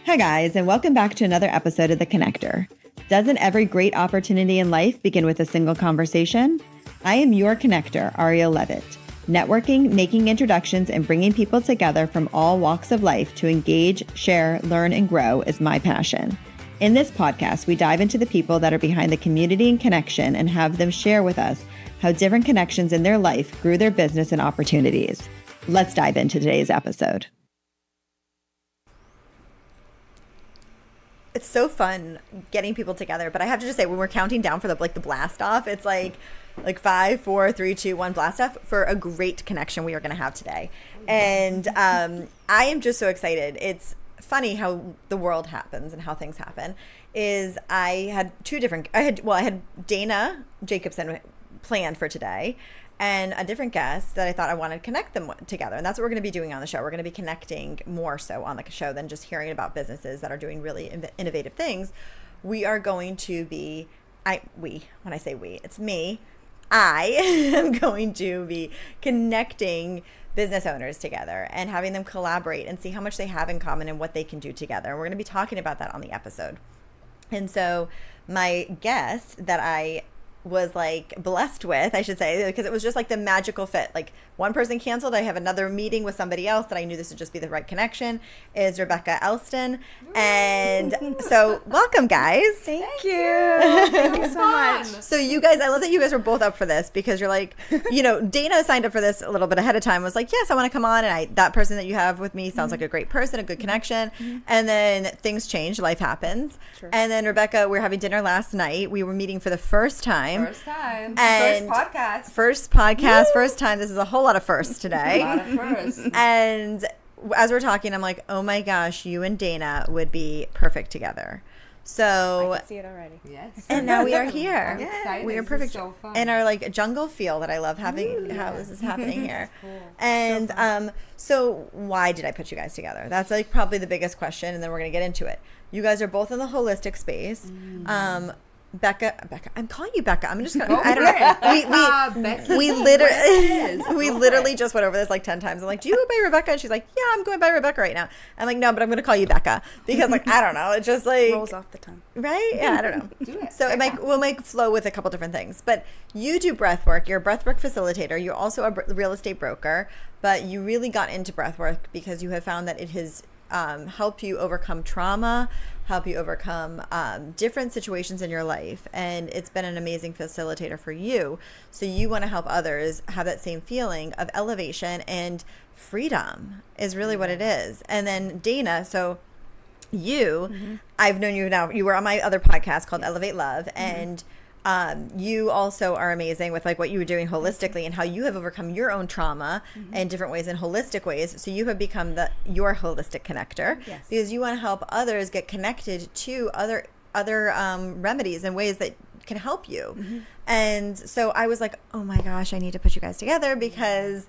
Hi guys, and welcome back to another episode of The Connector. Doesn't every great opportunity in life begin with a single conversation? I am your connector, Arielle Leavitt. Networking, making introductions, and bringing people together from all walks of life to engage, share, learn, and grow is my passion. In this podcast, we dive into the people that are behind the community and connection and have them share with us how different connections in their life grew their business and opportunities. Let's dive into today's episode. It's so fun getting people together, but I have to just say, when we're counting down for the blast off, it's like 5, 4, 3, 2, 1 blast off for a great connection we are going to have today. And I am just so excited. It's funny how the world happens and how things happen. I had Dana Jacobson planned for today, and a different guest that I thought I wanted to connect them together. And that's what we're going to be doing on the show. We're going to be connecting more so on the show than just hearing about businesses that are doing really innovative things. We are going to be, when I say we, it's me. I am going to be connecting business owners together and having them collaborate and see how much they have in common and what they can do together. And we're going to be talking about that on the episode. And so my guest that I was blessed with, I should say, because it was just the magical fit. One person canceled, I have another meeting with somebody else that I knew this would just be the right connection, is Rebecca Elston. And so welcome, guys. Thank you. Thank you so much. So you guys, I love that you guys were both up for this, because you're Dana signed up for this a little bit ahead of time, was yes, I want to come on, and that person that you have with me sounds like a great person, a good connection. And then things change, life happens. Sure. And then Rebecca, we were having dinner last night, we were meeting for the first time. First time. And First podcast. Woo! First time. This is a whole lot of firsts today. A lot of firsts. And as we're talking, I'm like, oh my gosh, you and Dana would be perfect together. So I can see it already. Yes. And now we are here. Yeah. We are perfect. So fun. And our jungle feel that I love having. How this is happening here. Cool. And so why did I put you guys together? That's probably the biggest question, and then we're gonna get into it. You guys are both in the holistic space. Becca, I'm calling you Becca. I'm just gonna. I don't know. We literally just went over this 10 times. I'm like, do you go by Rebecca? And she's like, yeah, I'm going by Rebecca right now. I'm like, no, but I'm gonna call you Becca because I don't know. It just rolls off the tongue, right? Yeah, I don't know. Do it. So we'll make flow with a couple different things. But you do breath work. You're a breath work facilitator. You're also a real estate broker. But you really got into breath work because you have found that it has help you overcome trauma, help you overcome different situations in your life. And it's been an amazing facilitator for you. So you want to help others have that same feeling of elevation and freedom is really what it is. And then Dana, so you, I've known you now, you were on my other podcast called Elevate Love, and you also are amazing with what you were doing holistically and how you have overcome your own trauma in different ways, in holistic ways. So you have become your holistic connector because you want to help others get connected to other remedies and ways that can help you. And so I was like, oh my gosh, I need to put you guys together because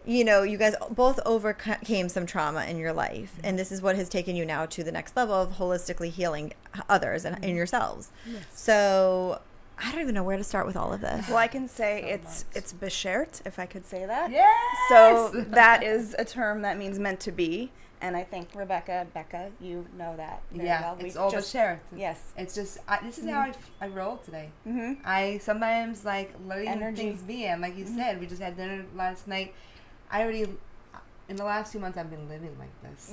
you guys both overcame some trauma in your life, and this is what has taken you now to the next level of holistically healing others and yourselves. So I don't even know where to start with all of this. Well, I can say it's beschert, if I could say that. Yes! So that is a term that means meant to be, and I think Becca, you know that very well. It's all beschert. Yes. It's just, this is how I roll today. I sometimes letting energy. things be, and like you said, we just had dinner last night. In the last few months, I've been living like this.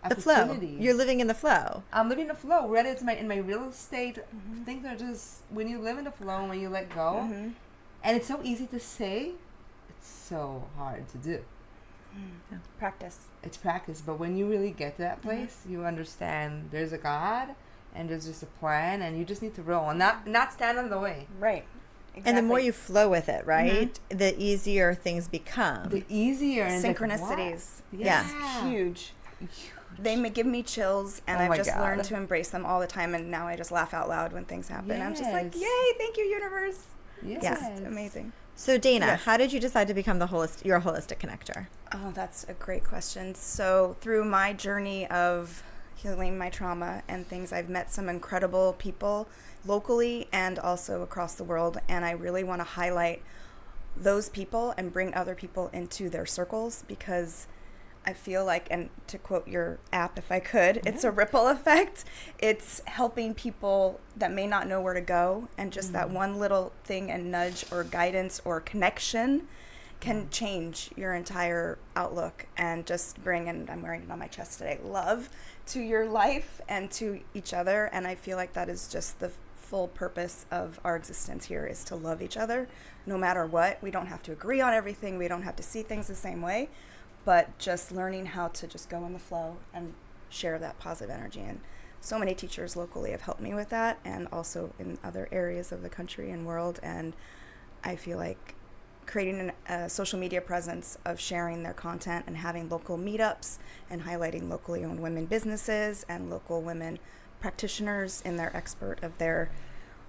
The flow. You're living in the flow. I'm living in the flow. Whether it's in my real estate, things are just, when you live in the flow, when you let go, and it's so easy to say, it's so hard to do. Practice. It's practice, but when you really get to that place, you understand there's a God, and there's just a plan, and you just need to roll and not stand in the way. Right. Exactly. And the more you flow with it, right, the easier things become. The easier. And synchronicities. Yeah. Huge. They give me chills, and I've just learned to embrace them all the time, and now I just laugh out loud when things happen. I'm just like, yay, thank you, universe. Yes. It's amazing. So Dana, how did you decide to become your holistic connector? Oh, that's a great question. So through my journey of healing my trauma and things, I've met some incredible people locally and also across the world, and I really want to highlight those people and bring other people into their circles, because I feel like, and to quote your app if I could, it's a ripple effect. It's helping people that may not know where to go, and just that one little thing and nudge or guidance or connection can change your entire outlook and just bring, and I'm wearing it on my chest today, love to your life and to each other. And I feel like that is just the full purpose of our existence here, is to love each other no matter what. We don't have to agree on everything. We don't have to see things the same way, but just learning how to just go in the flow and share that positive energy. And so many teachers locally have helped me with that, and also in other areas of the country and world. And I feel like creating a social media presence of sharing their content and having local meetups and highlighting locally owned women businesses and local women practitioners in their expert of their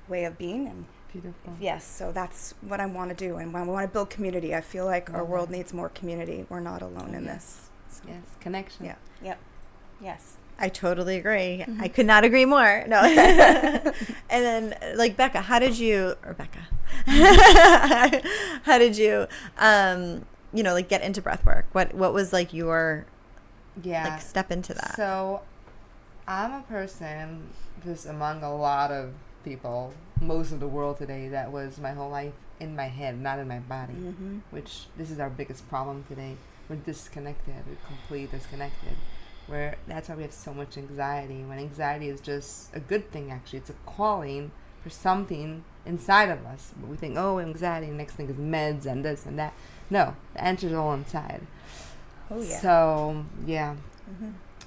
way of being. And beautiful. Yes, so that's what I want to do, and I want to build community. I feel like our world needs more community. We're not alone in this. So. Yes, connection. Yeah. Yep. Yes. I totally agree. I could not agree more. No. And then, like, Becca, how did you like get into breath work? What was like your like step into that? So I'm a person just among a lot of people, most of the world today, that was my whole life in my head, not in my body, which this is our biggest problem today. We're disconnected. We're completely disconnected. That's why we have so much anxiety, when anxiety is just a good thing. Actually, it's a calling for something inside of us. But we think, oh, anxiety, the next thing is meds and this and that. No, the answer is all inside. Oh, yeah. So, yeah.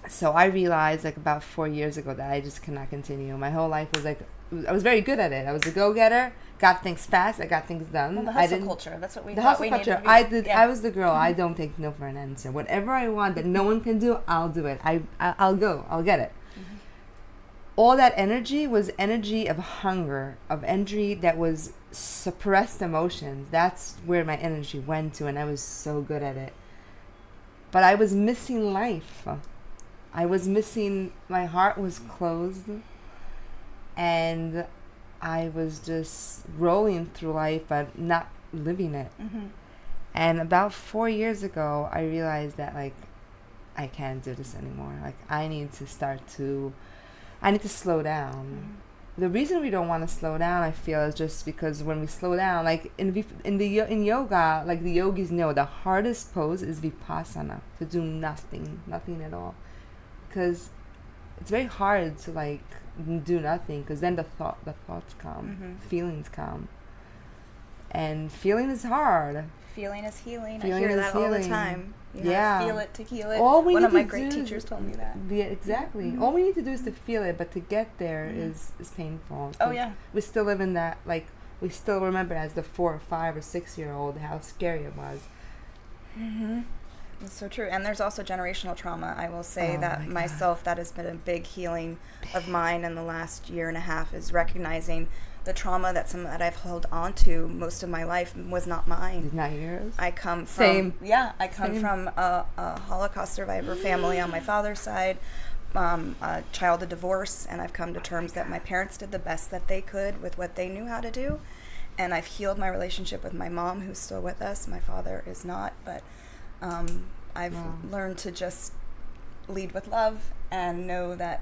So I realized like about 4 years ago that I just cannot continue. My whole life was like, I was very good at it. I was a go-getter, got things fast, I got things done. Well, the hustle culture, that's what we The thought hustle we culture. needed to be. I was the girl. I don't take no for an answer. Whatever I want that no one can do, I'll do it. I'll go. I'll get it. All that energy was energy of hunger, of energy that was suppressed emotions. That's where my energy went to, and I was so good at it. But I was missing life. I was missing, my heart was closed, and I was just rolling through life but not living it. And about 4 years ago, I realized that like I can't do this anymore. Like I need to slow down. The reason we don't want to slow down, I feel, is just because when we slow down, like in yoga, like the yogis know, the hardest pose is vipassana, to do nothing at all, because it's very hard to like do nothing, because then the thoughts come, feelings come, and feeling is hard. Feeling is healing. Feeling I hear is that all the healing. time. You Yeah. feel it to heal it. All we One need of my to great do teachers told me that. Yeah, exactly. All we need to do is to feel it, but to get there is painful. Oh, yeah. We still live in that, like, we still remember as the 4 or 5 or 6 year old how scary it was. It's so true. And there's also generational trauma. I will say that myself, that has been a big healing of mine in the last year and a half, is recognizing the trauma that I've held on to most of my life was not mine. It's not yours? I come from Same. I come from a Holocaust survivor family on my father's side, a child of divorce, and I've come to terms that my parents did the best that they could with what they knew how to do, and I've healed my relationship with my mom, who's still with us. My father is not, but I've learned to just lead with love and know that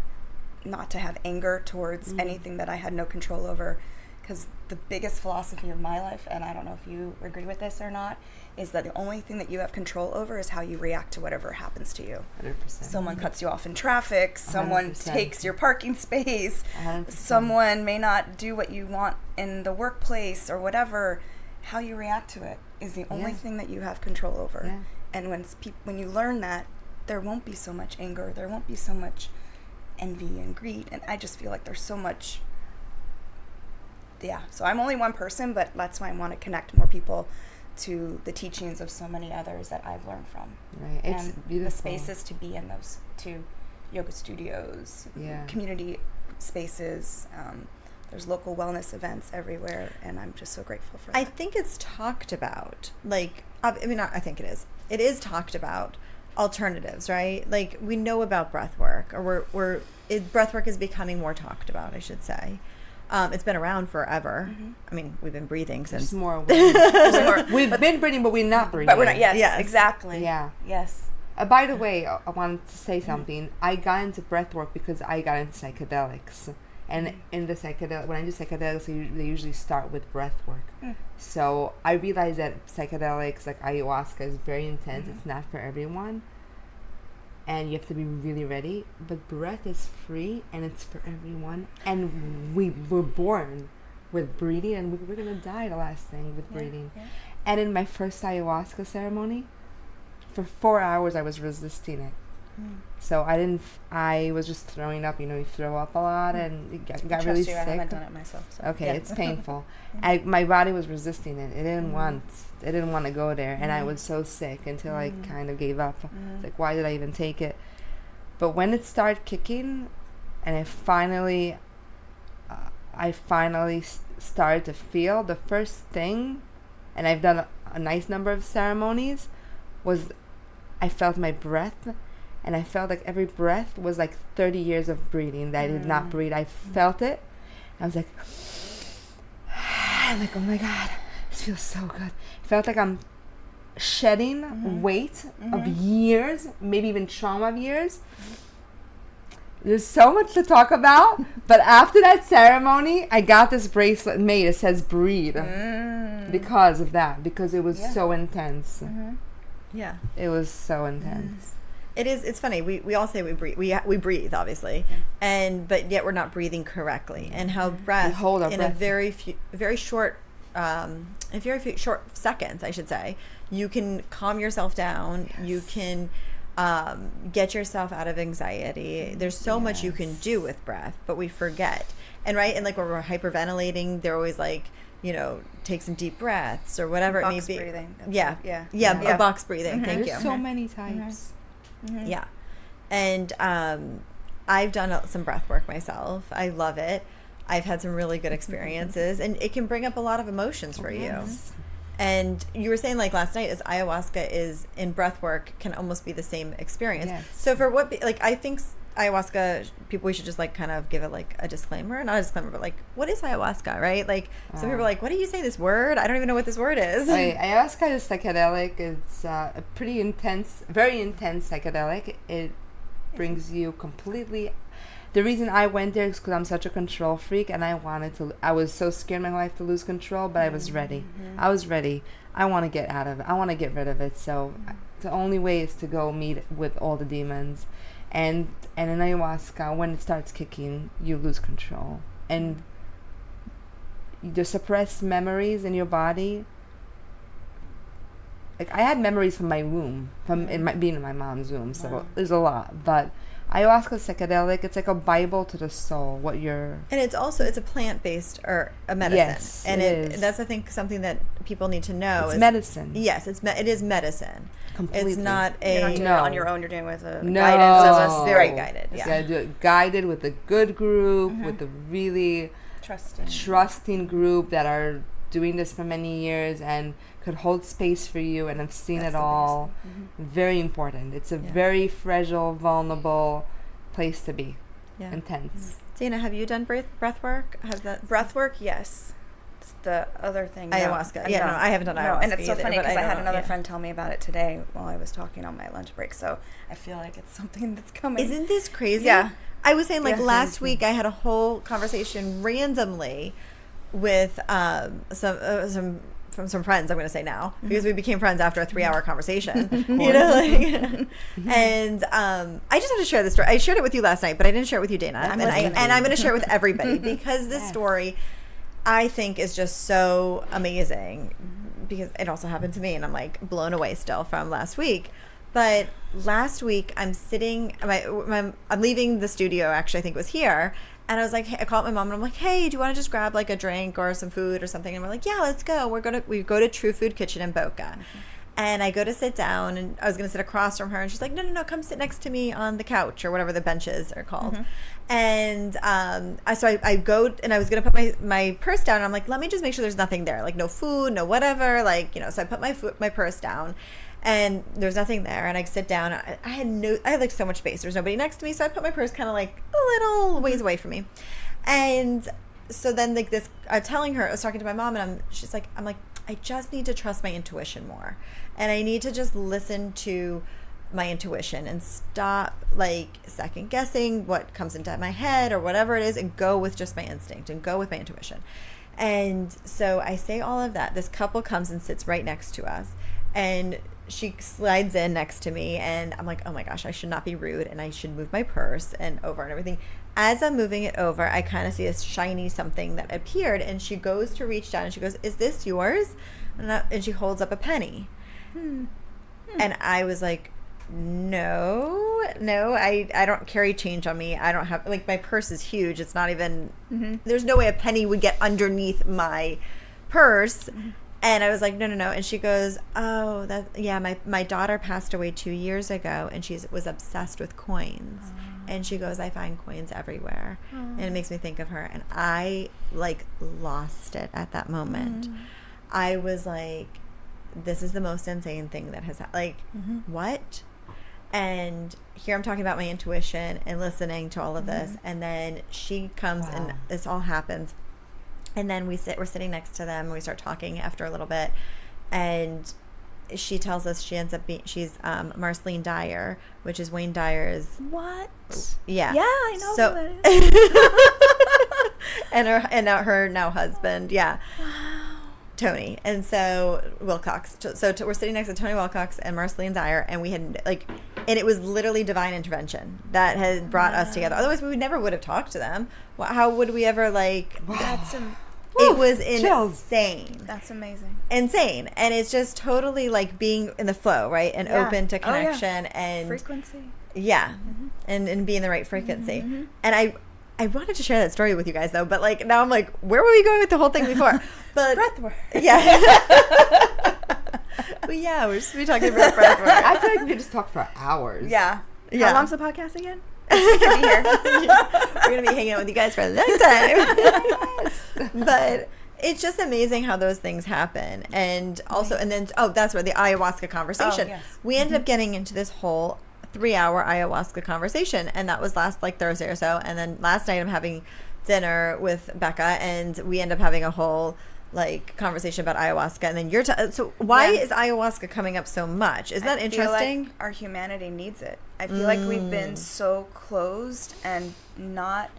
not to have anger towards anything that I had no control over, because the biggest philosophy of my life, and I don't know if you agree with this or not, is that the only thing that you have control over is how you react to whatever happens to you. 100%. Someone cuts you off in traffic, someone 100%. takes your parking space, 100%. someone may not do what you want in the workplace or whatever. How you react to it is the only thing that you have control over. Yeah. And when you learn that, there won't be so much anger, there won't be so much envy and greed, and I just feel like there's so much. So I'm only one person, but that's why I want to connect more people to the teachings of so many others that I've learned from. Right. It's and beautiful. the spaces to be in those, to yoga studios, community spaces. There's local wellness events everywhere, and I'm just so grateful for that. I think it's talked about. Like, I think it is. It is talked about. Alternatives, right? Like, we know about breath work, or breath work is becoming more talked about, I should say. It's been around forever. I mean, we've been breathing since. There's more. We've been breathing, but we're not breathing. But we're not. Yes, Yes. exactly. Yeah. Yes. By the way, I wanted to say something. I got into breath work because I got into psychedelics. And in the psychedelic, when I do psychedelics, they usually start with breath work. So I realized that psychedelics, like ayahuasca, is very intense. It's not for everyone. And you have to be really ready. But breath is free, and it's for everyone. And we were born with breathing, and we're going to die the last thing with breathing. Yeah. And in my first ayahuasca ceremony, for 4 hours, I was resisting it. So I was just throwing up. You throw up a lot, and it got really sick. I haven't done it myself. So. Okay, it's painful. My body was resisting it. It didn't want to go there, and I was so sick until I kind of gave up. Like, why did I even take it? But when it started kicking, and I finally started to feel, the first thing, and I've done a nice number of ceremonies, was I felt my breath. And I felt like every breath was like 30 years of breathing that I did not breathe. I felt it. I was like, I'm like, oh my God, this feels so good. It felt like I'm shedding weight of years, maybe even trauma of years. There's so much to talk about. But after that ceremony, I got this bracelet made. It says breathe. Because of that. Because it was so intense. Yeah. It was so intense. It's funny. We all say we breathe. We breathe, obviously, but yet we're not breathing correctly. And how breath in a very short seconds, I should say, you can calm yourself down. Yes. You can get yourself out of anxiety. There's so much you can do with breath, but we forget. And like when we're hyperventilating, they're always like, take some deep breaths or whatever it may be. Breathing. Yeah. Box breathing. Thank you. There's so many types. Yeah. And I've done some breath work myself. I love it. I've had some really good experiences, and it can bring up a lot of emotions for you. And you were saying, like last night, is ayahuasca is in breath work can almost be the same experience. Yes. So for I think ayahuasca, we should just like kind of give it like a disclaimer, not a disclaimer, but like, what is ayahuasca, right? Like some people are like, what do you say this word? I don't even know what this word is. Ayahuasca is psychedelic. It's a pretty intense, very intense psychedelic. It brings you completely. The reason I went there is because I'm such a control freak, and I was so scared my life to lose control, but I was ready. I was ready. I want to get out of it. I want to get rid of it. So the only way is to go meet with all the demons. And in ayahuasca, when it starts kicking, you lose control. And the suppressed memories in your body. Like, I had memories from my womb, being in my mom's womb. So there's a lot. But ayahuasca is psychedelic. It's like a Bible to the soul. And it's a plant-based or a medicine. Yes, and that's, I think, something that people need to know. It's medicine. Yes, it is medicine. Completely. It's not You're not doing it on your own. You're doing it with guidance of a spirit guided. You gotta do it guided with a good group, with a really trusting group that are doing this for many years and could hold space for you and have seen it all. Very important. It's a very fragile, vulnerable place to be. Intense. Dana, have you done breath work? Breath work? Yes. It's the other thing. Ayahuasca. I haven't done ayahuasca. And it's so funny because I had another friend tell me about it today while I was talking on my lunch break. So I feel like it's something that's coming. Isn't this crazy? Yeah. I was saying last week I had a whole conversation randomly with some friends, I'm going to say now, because we became friends after a 3-hour conversation, and I just have to share this story. I shared it with you last night, but I didn't share it with you, Dana, and I'm going to share it with everybody because this story, I think, is just so amazing because it also happened to me, and I'm like blown away still from last week. But last week I'm sitting, I'm leaving the studio, actually I think it was here, and I was like, I called my mom and I'm like, hey, do you want to just grab like a drink or some food or something? And we're like, yeah, let's go. We go to True Food Kitchen in Boca. And I go to sit down, and I was going to sit across from her, and she's like, no, come sit next to me on the couch or whatever the benches are called. And so I go, and I was going to put my purse down, and I'm like, let me just make sure there's nothing there, like no food, no whatever, so I put my purse down. And there's nothing there, and I sit down. I had like so much space. There's nobody next to me, so I put my purse kind of like a little ways away from me. And so then like this, I was talking to my mom, and I'm like, I just need to trust my intuition more, and I need to just listen to my intuition and stop like second guessing what comes into my head or whatever it is, and go with just my instinct and go with my intuition. And so I say all of that. This couple comes and sits right next to us, and she slides in next to me, and I'm like, oh my gosh, I should not be rude, and I should move my purse and over and everything. As I'm moving it over, I kind of see this shiny something that appeared, and she goes to reach down and she goes, is this yours? And she holds up a penny. And I was like, no, I don't carry change on me. I don't have, like, my purse is huge. It's not even, there's no way a penny would get underneath my purse. And I was like, no. And she goes, oh, my daughter passed away 2 years ago, and she was obsessed with coins. And she goes, I find coins everywhere. And it makes me think of her. And I, like, lost it at that moment. I was like, this is the most insane thing that has like, what? And here I'm talking about my intuition and listening to all of this. And then she comes and this all happens. And then we're sitting next to them, and we start talking after a little bit. And she tells us she's Marceline Dyer, which is Wayne Dyer's. What? Yeah. Yeah, I know So, who that is. and her now husband. Yeah. Tony. And so Wilcox. So we're sitting next to Tony Wilcox and Marceline Dyer, and we had and it was literally divine intervention that had brought us together. Otherwise, we never would have talked to them. How would we ever it was insane. That's amazing. Insane. And it's just totally like being in the flow, right? And open to connection and frequency. Yeah. And be in the right frequency. And I wanted to share that story with you guys, though, but like now I'm like, where were we going with the whole thing before? But breathwork. Yeah. But yeah, we're just talking about breathwork. I feel like we could just talk for hours. Yeah. How long's the podcast again? We can be here. We're gonna be hanging out with you guys for a long time. But it's just amazing how those things happen. And also, and then that's where the ayahuasca conversation. We ended up getting into this whole 3-hour ayahuasca conversation, and that was last like Thursday or so. And then last night I'm having dinner with Becca, and we end up having a whole like conversation about ayahuasca. And then so why is ayahuasca coming up so much? Is that interesting? Feel like our humanity needs it. I feel like we've been so closed and not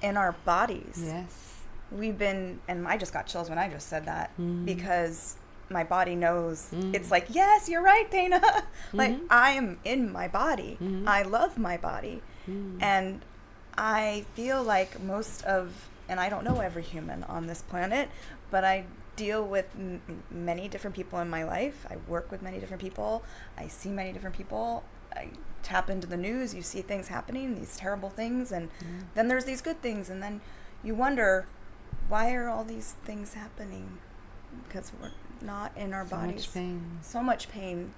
in our bodies. Yes. We've been, and I just got chills when I just said that, because my body knows. It's like, yes, you're right, Dana. Like, I am in my body. I love my body. And I feel like and I don't know every human on this planet, but I deal with many different people in my life. I work with many different people. I see many different people. I tap into the news. You see things happening, these terrible things, and then there's these good things, and then you wonder, why are all these things happening? Because we're not in our bodies. So much pain.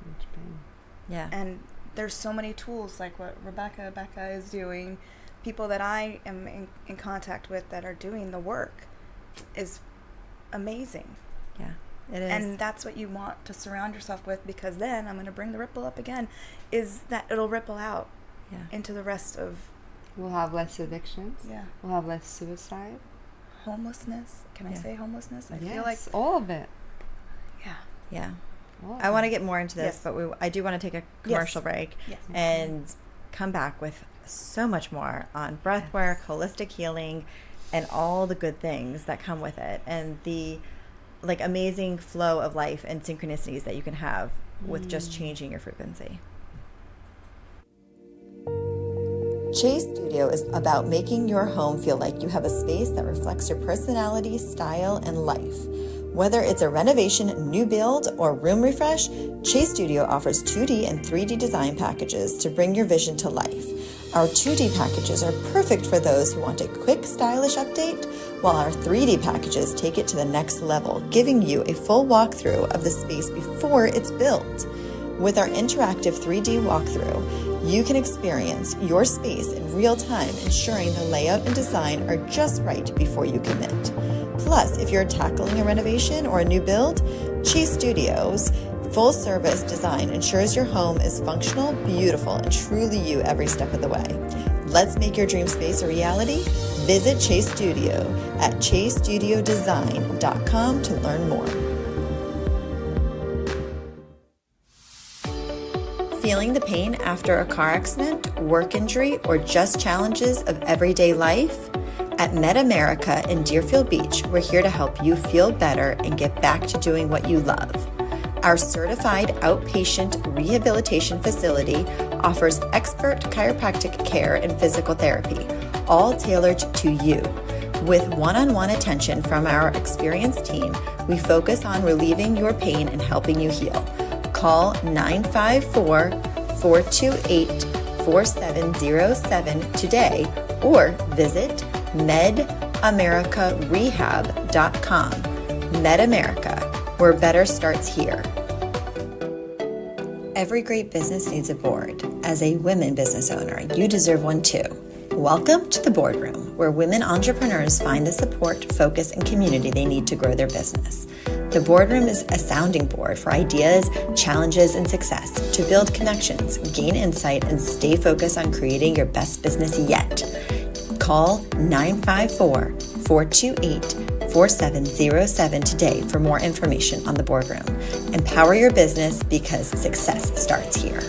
Yeah. And there's so many tools, like what Becca is doing. People that I am in contact with that are doing the work is amazing. Yeah, it is. And that's what you want to surround yourself with, because then, I'm going to bring the ripple up again, is that it'll ripple out into the rest of... We'll have less addictions. Yeah. We'll have less suicide. Homelessness. Can I say homelessness? I feel like... all of it. Yeah. Yeah. I want to get more into this, but I do want to take a commercial break and come back with so much more on breath work, holistic healing, and all the good things that come with it, and the like amazing flow of life and synchronicities that you can have with just changing your frequency. Chase Studio is about making your home feel like you have a space that reflects your personality, style, and life. Whether it's a renovation, new build, or room refresh, Chase Studio offers 2D and 3D design packages to bring your vision to life. Our 2D packages are perfect for those who want a quick, stylish update, while our 3D packages take it to the next level, giving you a full walkthrough of the space before it's built. With our interactive 3D walkthrough, you can experience your space in real time, ensuring the layout and design are just right before you commit. Plus, if you're tackling a renovation or a new build, Chase Studios full-service design ensures your home is functional, beautiful, and truly you every step of the way. Let's make your dream space a reality. Visit Chase Studio at chasestudiodesign.com to learn more. feeling the pain after a car accident, work injury, or just challenges of everyday life? At MedAmerica in Deerfield Beach, we're here to help you feel better and get back to doing what you love. Our certified outpatient rehabilitation facility offers expert chiropractic care and physical therapy, all tailored to you. With one-on-one attention from our experienced team, we focus on relieving your pain and helping you heal. Call 954-428-4707 today or visit medamericarehab.com. MedAmerica, where better starts here. Every great business needs a board. As a women business owner, you deserve one too. Welcome to the boardroom, where women entrepreneurs find the support, focus, and community they need to grow their business. The boardroom is a sounding board for ideas, challenges, and success to build connections, gain insight, and stay focused on creating your best business yet. Call 954-428-4707 today for more information on the boardroom. Empower your business because success starts here.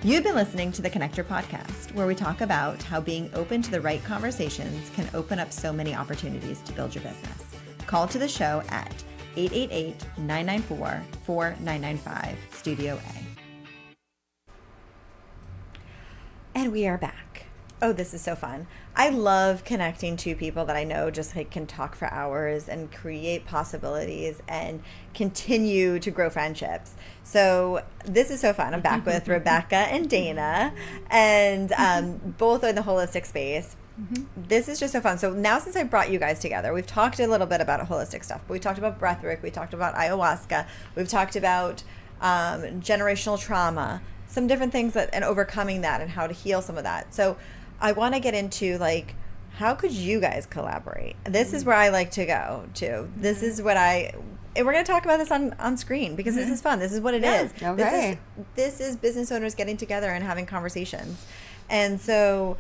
You've been listening to the Connector Podcast, where we talk about how being open to the right conversations can open up so many opportunities to build your business. Call to the show at 888-994-4995, Studio A. And we are back. Oh, this is so fun. I love connecting to people that I know just can talk for hours and create possibilities and continue to grow friendships. So this is so fun. I'm back with Rebecca and Dana, and both are in the holistic space. This is just so fun. So now, since I brought you guys together, we've talked a little bit about holistic stuff. But we talked about breathwork. We talked about ayahuasca. We've talked about generational trauma, some different things and overcoming that and how to heal some of that. So I want to get into how could you guys collaborate? This is where I like to go to. This is what and we're going to talk about this on screen because this is fun. This is what it is. Okay. This is business owners getting together and having conversations. And so,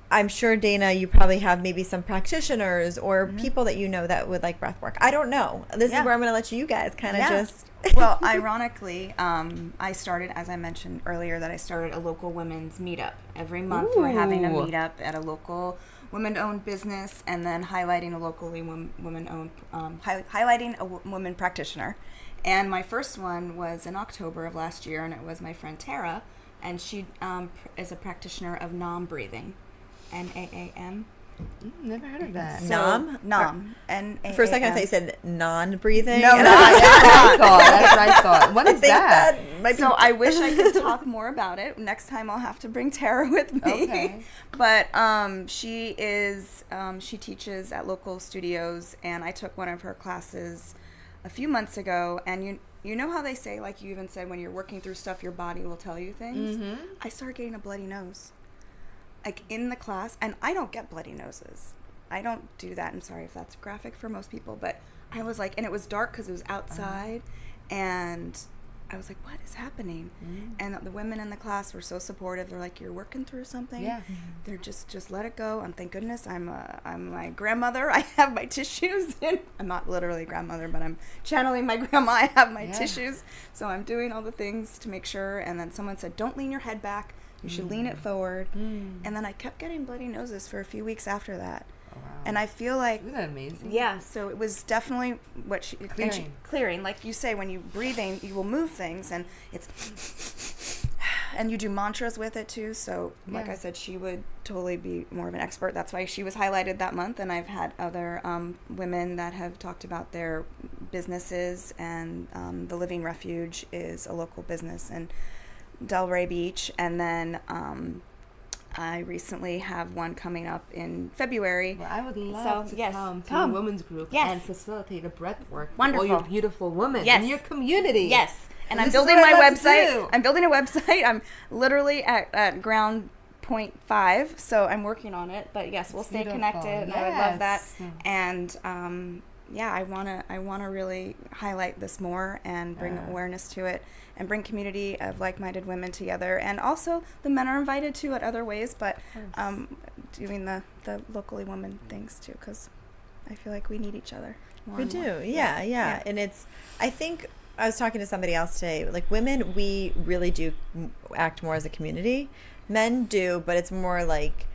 I'm sure, Dana, you probably have maybe some practitioners or people that you know that would like breath work. I don't know. This is where I'm going to let you guys kind of just... Well, ironically, I started, as I mentioned earlier, that I started a local women's meetup. Every month we're having a meetup at a local women-owned business and then highlighting a locally women-owned, highlighting a woman practitioner. And my first one was in October of last year, and it was my friend Tara, and she is a practitioner of NAM breathing. N-A-A-M. Never heard of that. Nam? N-A-A-M. For a second I thought you said non-breathing. No, That's what I thought. What is that? So I wish I could talk more about it. Next time I'll have to bring Tara with me. Okay. But she teaches at local studios, and I took one of her classes a few months ago, and you know how they say, like you even said, when you're working through stuff, your body will tell you things? Mm-hmm. I started getting a bloody nose. In the class, and I don't get bloody noses. I don't do that. I'm sorry if that's graphic for most people, but I was and it was dark because it was outside, and I was like, what is happening? Mm-hmm. And the women in the class were so supportive. They're like, you're working through something. Yeah. Mm-hmm. They're just let it go. And thank goodness I'm my grandmother. I have my tissues. I'm not literally a grandmother, but I'm channeling my grandma. I have my tissues. So I'm doing all the things to make sure. And then someone said, don't lean your head back. You should lean it forward. And then I kept getting bloody noses for a few weeks after that. Oh, wow. And I feel like... Isn't that amazing? Yeah, so it was definitely what she... Clearing. Like you say, when you're breathing, you will move things, and it's... And you do mantras with it, too. So, like I said, she would totally be more of an expert. That's why she was highlighted that month. And I've had other women that have talked about their businesses, and the Living Refuge is a local business in Delray Beach, and then I recently have one coming up in February. Well, I would love to come to a women's group and facilitate a breath work for all your beautiful women in your community. Yes, and I'm building my website. I'm building a website. I'm literally at ground 0.5, so I'm working on it. But yes, we'll stay connected, and I would love that. And I wanna really highlight this more and bring awareness to it, and bring community of like-minded women together. And also the men are invited too at other ways, but doing the locally woman things too, because I feel like we need each other. We do, yeah. And I think I was talking to somebody else today. Like women, we really do act more as a community. Men do, but it's more like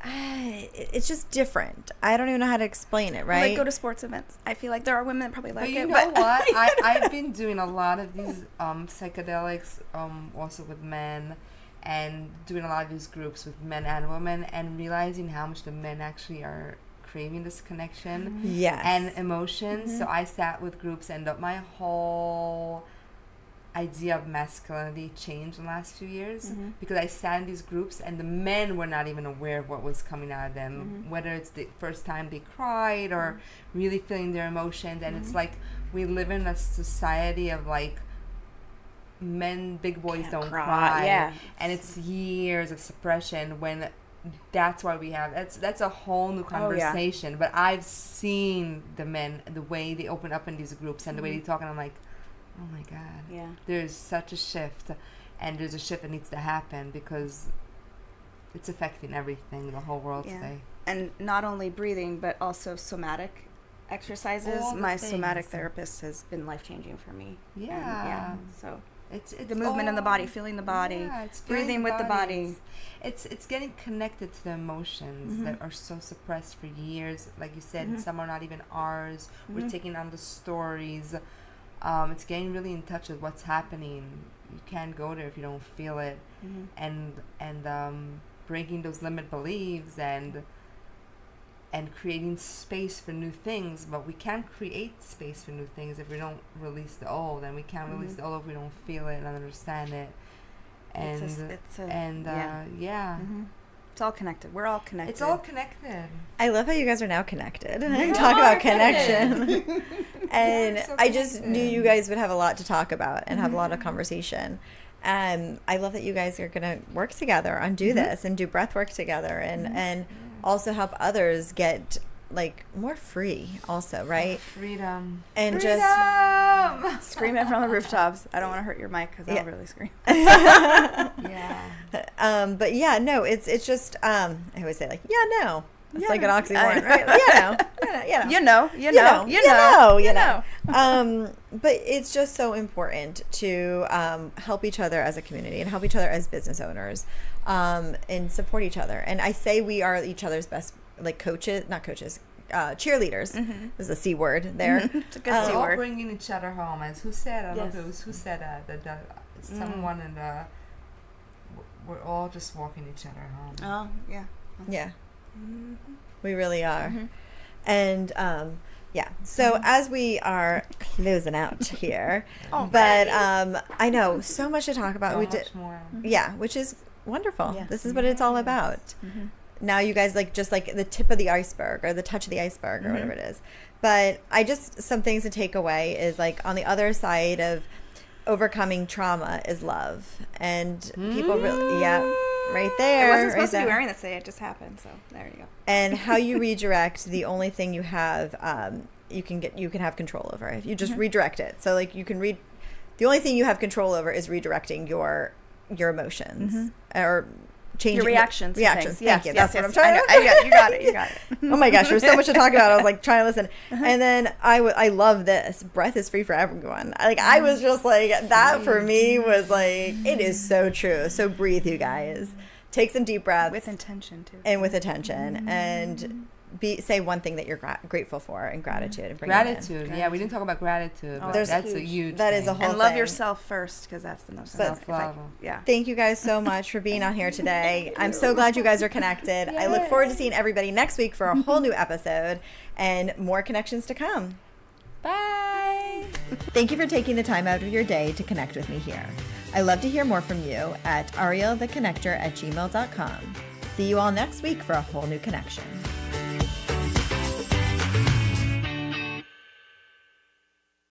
it's just different. I don't even know how to explain it. Right? Like go to sports events. I feel like there are women that probably like But it. you know but what? I've been doing a lot of these psychedelics also with men, and doing a lot of these groups with men and women, and realizing how much the men actually are craving this connection Yes. and emotions. So I sat with groups, and my whole idea of masculinity changed in the last few years because I sat in these groups and the men were not even aware of what was coming out of them, whether it's the first time they cried or really feeling their emotions. And it's like we live in a society of like men, big boys Can't don't cry. cry. Yeah. And it's years of suppression when that's why we have that's a whole new conversation. But I've seen the men, the way they open up in these groups and the way they talk, and I'm like, oh my God. Yeah. There's such a shift, and there's a shift that needs to happen because it's affecting everything, the whole world today. And not only breathing, but also somatic exercises. All the My things. somatic therapist has been life-changing for me. Yeah. So It's the movement in the body, feeling the body, yeah, it's breathing feeling with the body. It's getting connected to the emotions that are so suppressed for years. Like you said, some are not even ours. We're taking on the stories. It's getting really in touch with what's happening. You can't go there if you don't feel it, and breaking those limit beliefs and creating space for new things. But we can't create space for new things if we don't release the old, and we can't release the old if we don't feel it and understand it. And It's all connected. We're all connected. it's all connected. I love how you guys are now connected and We talk are about connection. And We're so I just connected. knew you guys would have a lot to talk about and have a lot of conversation. I love that you guys are going to work together on do this and do breath work together and also help others get like more free also, right? Freedom. And Freedom! Scream it from the rooftops. I don't want to hurt your mic because I'll really scream. Yeah. But yeah, no, it's just I always say like, yeah, no. It's Yeah, like an no. oxymoron, right? Yeah, no. You know. But it's just so important to help each other as a community and help each other as business owners and support each other. And I say we are each other's best, like cheerleaders. There's a C word there. It's a good C We're all word. bringing each other home. As who said? I don't know if Yes. it was who said that someone in the. We're all just walking each other home. Oh, yeah. Yeah, we really are. And so as we are closing out here, but I know so much to talk about. So We much did, more. which is wonderful. Yeah. This is what it's all about. Now you guys just like the tip of the iceberg or the touch of the iceberg or whatever it is. But some things to take away is like on the other side of overcoming trauma is love, and people really right I there. wasn't right supposed to there. be wearing this today. It just happened. So there you go. And how you redirect the only thing you have you can have control over if you just redirect it. So like you can the only thing you have control over is redirecting your emotions or changing Your reactions. to reactions. things. Thank you. That's what I'm I trying know. to You got it. You got it. Oh my gosh, there's so much to talk about. I was like trying to listen. And then I love this. Breath is free for everyone. I was just like, that for me was like, it is so true. So breathe, you guys. Take some deep breaths. With intention, too. And with attention. And say one thing that you're grateful for and gratitude. And bring it in. Gratitude. Yeah, we didn't talk about gratitude. Oh, But There's- that's a huge that is a thing. whole And love thing. yourself first, because that's the most But- important. Self-love. Yeah. Thank you guys so much for being on here today. I'm so glad you guys are connected. I look forward to seeing everybody next week for a whole new episode and more connections to come. Bye. Thank you for taking the time out of your day to connect with me here. I love to hear more from you at arielletheconnector@gmail.com. See you all next week for a whole new connection.